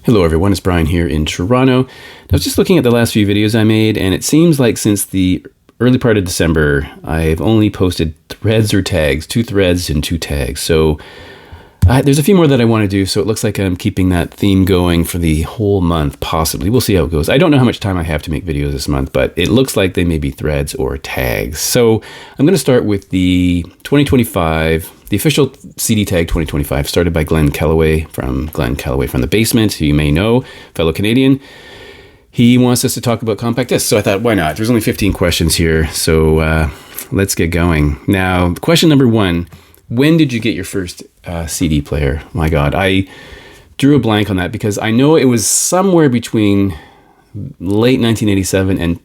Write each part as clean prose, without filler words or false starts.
Hello everyone, it's Brian here in Toronto. I was just looking at the last few videos I made, and it seems like since the early part of December, I've only posted threads or tags, 2 threads and 2 tags. So there's a few more that I want to do, so it looks like I'm keeping that theme going for the whole month, possibly. We'll see how it goes. I don't know how much time I have to make videos this month, but it looks like they may be threads or tags. So I'm going to start with the 2025, the official CD tag 2025, started by Glenn Kellaway from The Basement, who you may know, fellow Canadian. He wants us to talk about compact discs, so I thought, why not? There's only 15 questions here, so let's get going. Now, question number 1. When did you get your first CD player? My God, I drew a blank on that because I know it was somewhere between late 1987 and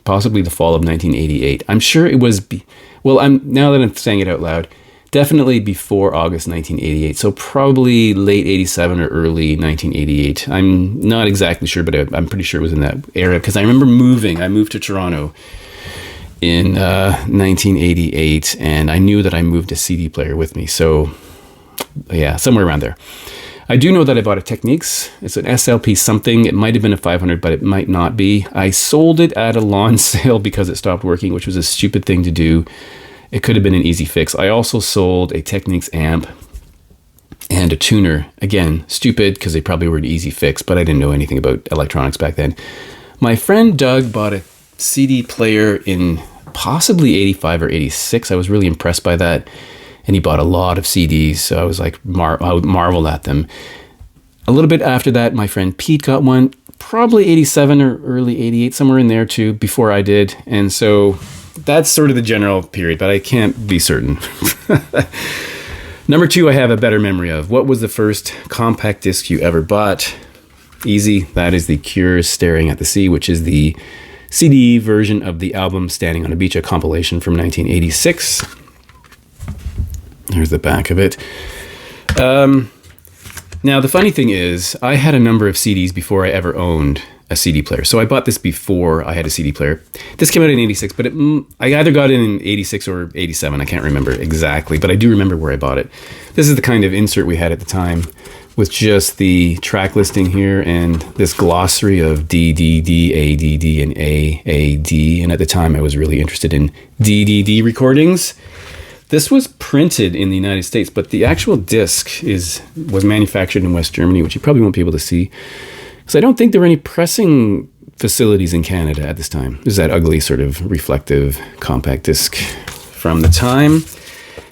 possibly the fall of 1988. I'm sure it was, now that I'm saying it out loud, definitely before August 1988. So probably late 87 or early 1988. I'm not exactly sure, but I'm pretty sure it was in that era because I remember moving. I moved to Toronto in 1988, and I knew that I moved a CD player with me. So yeah, somewhere around there. I do know that I bought a Technics. It's an SLP something. It might have been a 500, but it might not be. I sold it at a lawn sale because it stopped working, which was a stupid thing to do. It could have been an easy fix. I also sold a Technics amp and a tuner. Again, stupid because they probably were an easy fix, but I didn't know anything about electronics back then. My friend Doug bought a CD player in possibly 85 or 86. I was really impressed by that. And he bought a lot of CDs. So I was like, I would marvel at them. A little bit after that, my friend Pete got one, probably 87 or early 88, somewhere in there too, before I did. And so that's sort of the general period, but I can't be certain. Number 2, I have a better memory of. What was the first compact disc you ever bought? Easy. That is The Cure's Staring at the Sea, which is the CD version of the album Standing on a Beach, a compilation from 1986. There's the back of it. Now, the funny thing is, I had a number of CDs before I ever owned a CD player. So I bought this before I had a CD player. This came out in 86, but I either got it in 86 or 87. I can't remember exactly, but I do remember where I bought it. This is the kind of insert we had at the time, with just the track listing here and this glossary of D, D, D, A, D, D, and A, D. And at the time, I was really interested in DDD recordings. This was printed in the United States, but the actual disc was manufactured in West Germany, which you probably won't be able to see, because I don't think there were any pressing facilities in Canada at this time. There's that ugly sort of reflective compact disc from the time.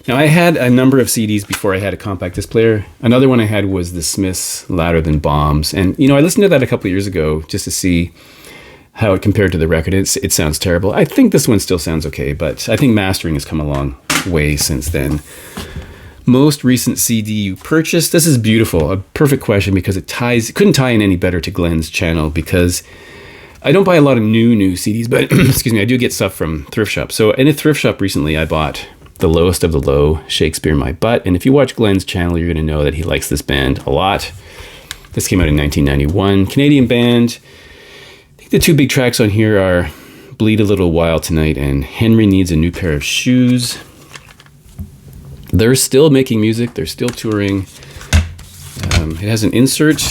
Now, I had a number of CDs before I had a compact disc player. Another one I had was the Smiths' Louder Than Bombs. And, I listened to that a couple of years ago just to see how it compared to the record. It sounds terrible. I think this one still sounds okay, but I think mastering has come a long way since then. Most recent CD you purchased? This is beautiful. A perfect question because it couldn't tie in any better to Glenn's channel because I don't buy a lot of new CDs, but excuse me, I do get stuff from thrift shops. So in a thrift shop recently, I bought The Lowest of the Low, Shakespeare My Butt. And if you watch Glenn's channel, you're going to know that he likes this band a lot. This came out in 1991. Canadian band. I think the 2 big tracks on here are Bleed a Little While Tonight and Henry Needs a New Pair of Shoes. They're still making music. They're still touring. It has an insert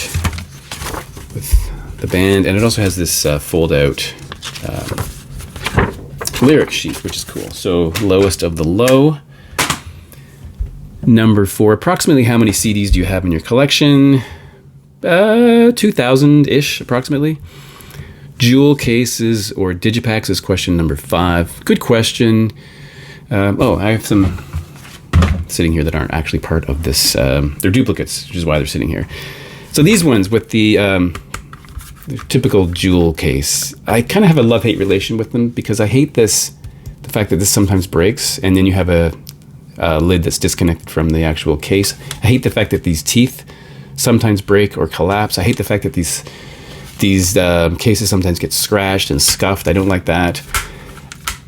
with the band, and it also has this fold-out lyric sheet, which is cool. So, Lowest of the Low. Number 4, approximately how many CDs do you have in your collection? 2,000-ish, approximately. Jewel cases or digipacks is question number 5. Good question. I have some sitting here that aren't actually part of this. They're duplicates, which is why they're sitting here. So these ones with the typical jewel case, I kind of have a love-hate relation with them because I hate the fact that this sometimes breaks and then you have a lid that's disconnected from the actual case. I hate the fact that these teeth sometimes break or collapse. I hate the fact that these cases sometimes get scratched and scuffed. I don't like that.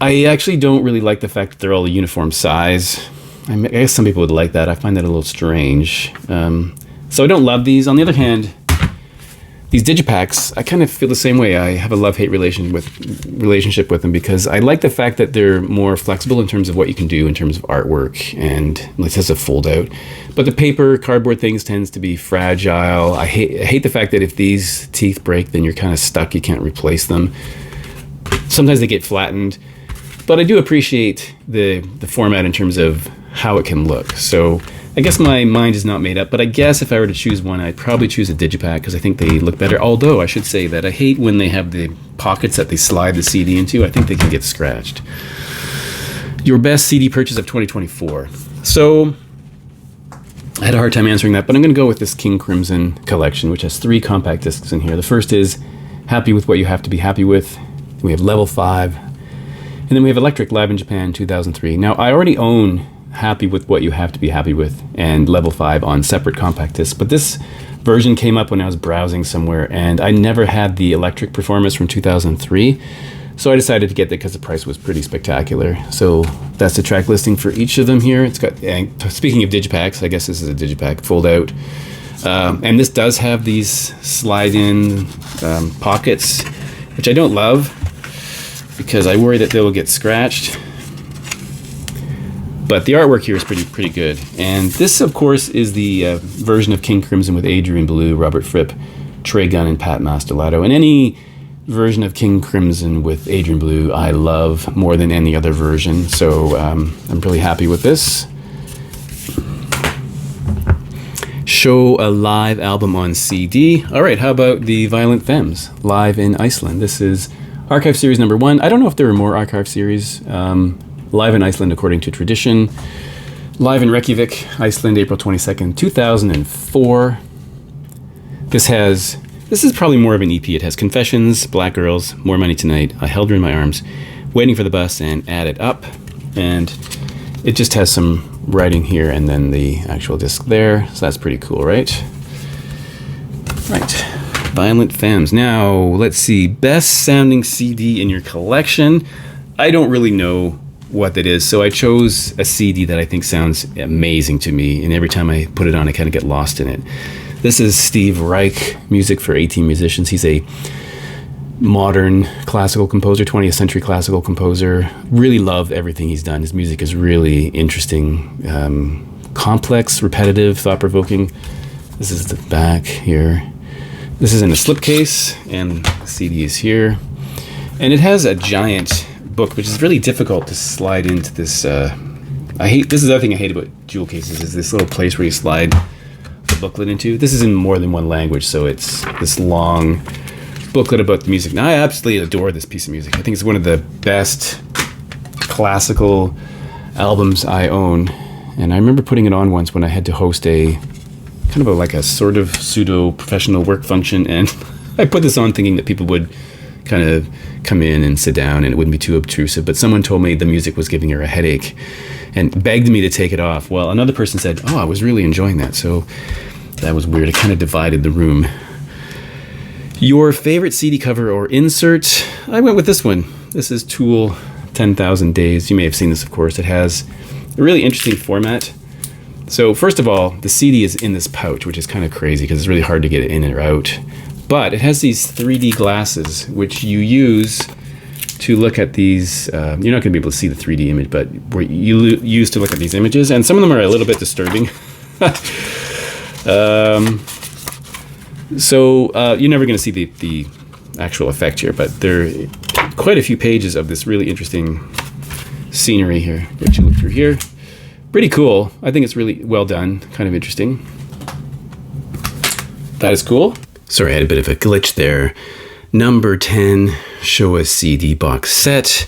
I actually don't really like the fact that they're all a uniform size. I guess some people would like that. I find that a little strange. So I don't love these. On the other hand, these digipacks, I kind of feel the same way. I have a love-hate relationship with them because I like the fact that they're more flexible in terms of what you can do in terms of artwork, and it has a fold-out. But the paper, cardboard things tends to be fragile. I hate the fact that if these teeth break, then you're kind of stuck. You can't replace them. Sometimes they get flattened, but I do appreciate the format in terms of how it can look. So I guess my mind is not made up, but I guess if I were to choose one, I'd probably choose a digipack because I think they look better. Although I should say that I hate when they have the pockets that they slide the CD into. I think they can get scratched. Your best CD purchase of 2024. So I had a hard time answering that, but I'm going to go with this King Crimson collection, which has 3 compact discs in here. The first is Happy With What You Have to Be Happy With. We have Level 5. And then we have Electric Live in Japan 2003. Now, I already own Happy With What You Have to Be Happy With and Level 5 on separate compact discs, but this version came up when I was browsing somewhere, and I never had the Electric Performance from 2003, so I decided to get that because the price was pretty spectacular. So that's the track listing for each of them here. It's got, speaking of digipacks, I guess this is a digipack fold out, and this does have these slide-in pockets, which I don't love because I worry that they will get scratched. But the artwork here is pretty good. And this, of course, is the version of King Crimson with Adrian Belew, Robert Fripp, Trey Gunn, and Pat Mastelotto. And any version of King Crimson with Adrian Belew I love more than any other version. So I'm really happy with this. Show a live album on CD. All right, how about the Violent Femmes live in Iceland? This is Archive Series number 1. I don't know if there were more Archive Series. Live in Iceland According to Tradition. Live in Reykjavik, Iceland, April 22nd, 2004. This is probably more of an EP. It has Confessions, Black Girls, More Money Tonight, I Held Her in My Arms, Waiting for the Bus, and Add It Up. And it just has some writing here and then the actual disc there. So that's pretty cool, right? Right. Violent Femmes. Now, let's see. Best sounding CD in your collection. I don't really know what that is, so I chose a CD that I think sounds amazing to me, and every time I put it on I kind of get lost in it. This is Steve Reich, Music for 18 Musicians. He's a modern classical composer, 20th century classical composer. Really love everything he's done. His music is really interesting, complex, repetitive, thought-provoking. This is the back here. This is in a slipcase, and the CD is here, and it has a giant book, which is really difficult to slide into this. This is the other thing I hate about jewel cases, is this little place where you slide the booklet into. This is in more than one language, so it's this long booklet about the music. Now, I absolutely adore this piece of music. I think it's one of the best classical albums I own, and I remember putting it on once when I had to host a kind of like a sort of pseudo-professional work function, and I put this on thinking that people would kind of come in and sit down and it wouldn't be too obtrusive, but someone told me the music was giving her a headache and begged me to take it off. Well, another person said, oh, I was really enjoying that, so that was weird. It kind of divided the room. Your favorite CD cover or insert? I went with this one. This is Tool 10,000 Days. You may have seen this, of course. It has a really interesting format. So first of all, the CD is in this pouch, which is kind of crazy because it's really hard to get it in or out. But it has these 3D glasses, which you use to look at these. You're not going to be able to see the 3D image, but where you use to look at these images. And some of them are a little bit disturbing. So you're never going to see the actual effect here, but there are quite a few pages of this really interesting scenery here, which you look through here. Pretty cool. I think it's really well done, kind of interesting. That is cool. Sorry, I had a bit of a glitch there. Number 10, Show a CD box set.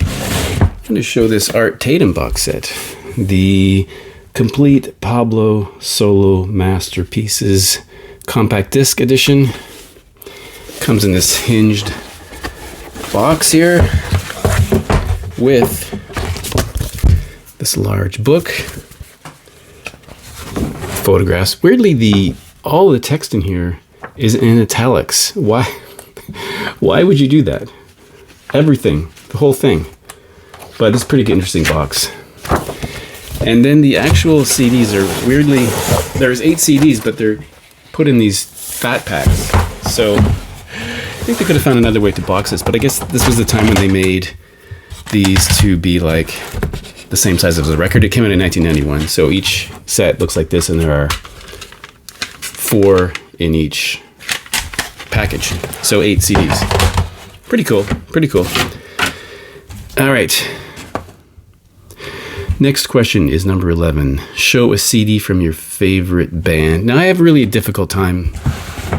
I'm going to show this Art Tatum box set. The complete Pablo Solo Masterpieces compact disc edition. Comes in this hinged box here with this large book. Photographs. Weirdly, all the text in here is in italics. Why would you do that? Everything, the whole thing. But it's a pretty interesting box. And then the actual CDs are weirdly, there's 8 CDs, but they're put in these fat packs. So think they could have found another way to box this, but I guess this was the time when they made these to be like the same size as the record. It came out in 1991, so each set looks like this, and there are 4 in each package, so 8 CDs. Pretty cool, pretty cool. All right. Next question is number 11. Show a CD from your favorite band. Now, I have really a difficult time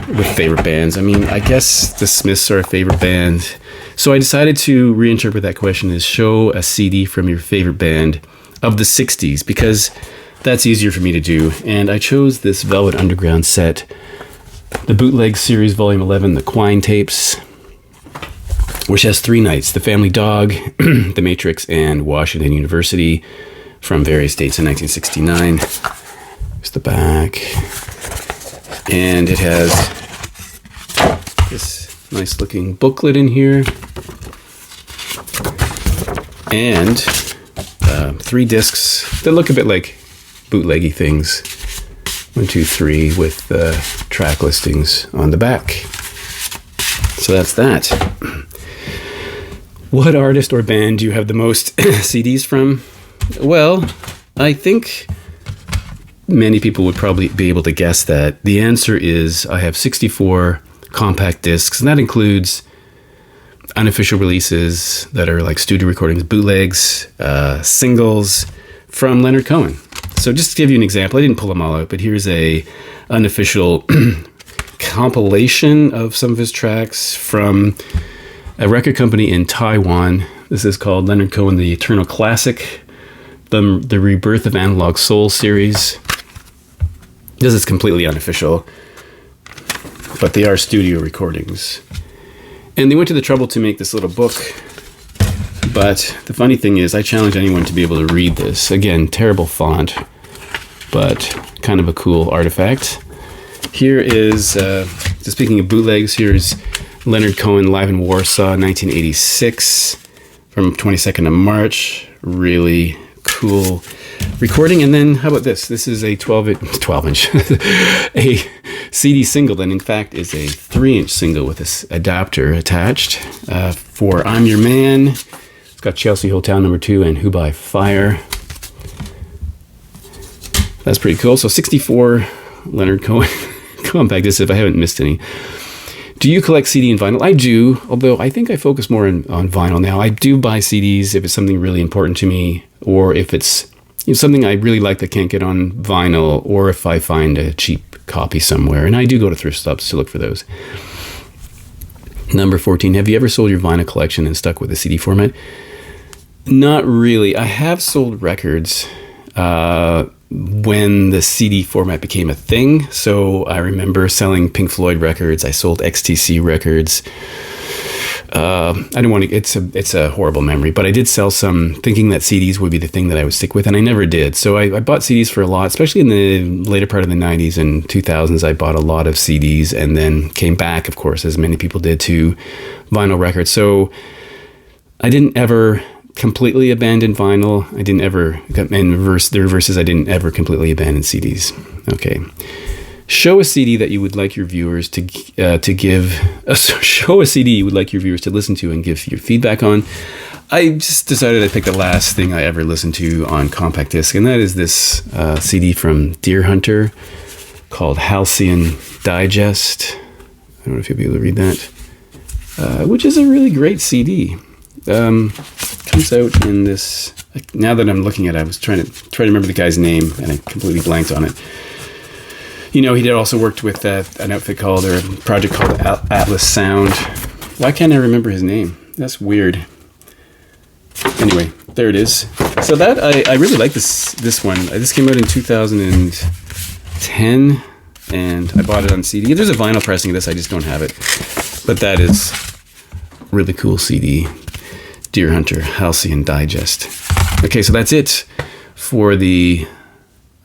with favorite bands. I mean, I guess the Smiths are a favorite band. So I decided to reinterpret that question as show a CD from your favorite band of the 60s, because that's easier for me to do. And I chose this Velvet Underground set, the Bootleg Series Volume 11, the Quine tapes, which has 3 nights: The Family Dog, The Matrix, and Washington University, from various dates in 1969. Here's the back. And it has this nice looking booklet in here. And 3 discs that look a bit like bootleggy things. 1, 2, 3 with track listings on the back. So that's that. What artist or band do you have the most CDs from? Well, I think many people would probably be able to guess that. The answer is I have 64 compact discs, and that includes unofficial releases that are like studio recordings, bootlegs, singles from Leonard Cohen. So just to give you an example, I didn't pull them all out, but here's a unofficial compilation of some of his tracks from a record company in Taiwan. This is called Leonard Cohen, The Eternal Classic, the Rebirth of Analog Soul series. This is completely unofficial, but they are studio recordings. And they went to the trouble to make this little book. But the funny thing is, I challenge anyone to be able to read this. Again, terrible font, but kind of a cool artifact. Here is, speaking of bootlegs, here's Leonard Cohen live in Warsaw, 1986, from 22nd of March. Really cool recording. And then how about this? This is a 12-inch, a CD single that in fact is a 3-inch single with this adapter attached for I'm Your Man. It's got Chelsea Hotel No. 2 and Who by Fire. That's pretty cool. So 64 Leonard Cohen compact discs, if I haven't missed any. Do you collect CD and vinyl? I do, although I think I focus more on vinyl now. I do buy CDs if it's something really important to me, or if it's something I really like that can't get on vinyl, or if I find a cheap copy somewhere. And I do go to thrift shops to look for those. Number 14, have you ever sold your vinyl collection and stuck with the CD format? Not really. I have sold records when the CD format became a thing. So I remember selling Pink Floyd records. I sold XTC records. I don't want to, it's a horrible memory, but I did sell some thinking that CDs would be the thing that I would stick with, and I never did. So I bought CDs for a lot, especially in the later part of the 90s and 2000s. I bought a lot of CDs and then came back, of course, as many people did, to vinyl records. So I didn't ever completely abandon vinyl. I didn't ever, and the reverse is I didn't ever completely abandon CDs. Okay. Show a CD that you would like your viewers to give. Show a CD you would like your viewers to listen to and give your feedback on. I just decided I'd pick the last thing I ever listened to on compact disc, and that is this CD from Deer Hunter called Halcyon Digest. I don't know if you'll be able to read that, which is a really great CD. Comes out in this. Now that I'm looking at it, I was trying to remember the guy's name, and I completely blanked on it. You know, he did also worked with an outfit called, or a project called Atlas Sound. Why can't I remember his name? That's weird. Anyway, there it is. So that, I really like this one. This came out in 2010, and I bought it on CD. There's a vinyl pressing of this, I just don't have it. But that is really cool CD. Deer Hunter, Halcyon Digest. Okay, so that's it for the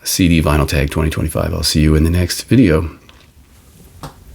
CD Vinyl Tag 2025. I'll see you in the next video.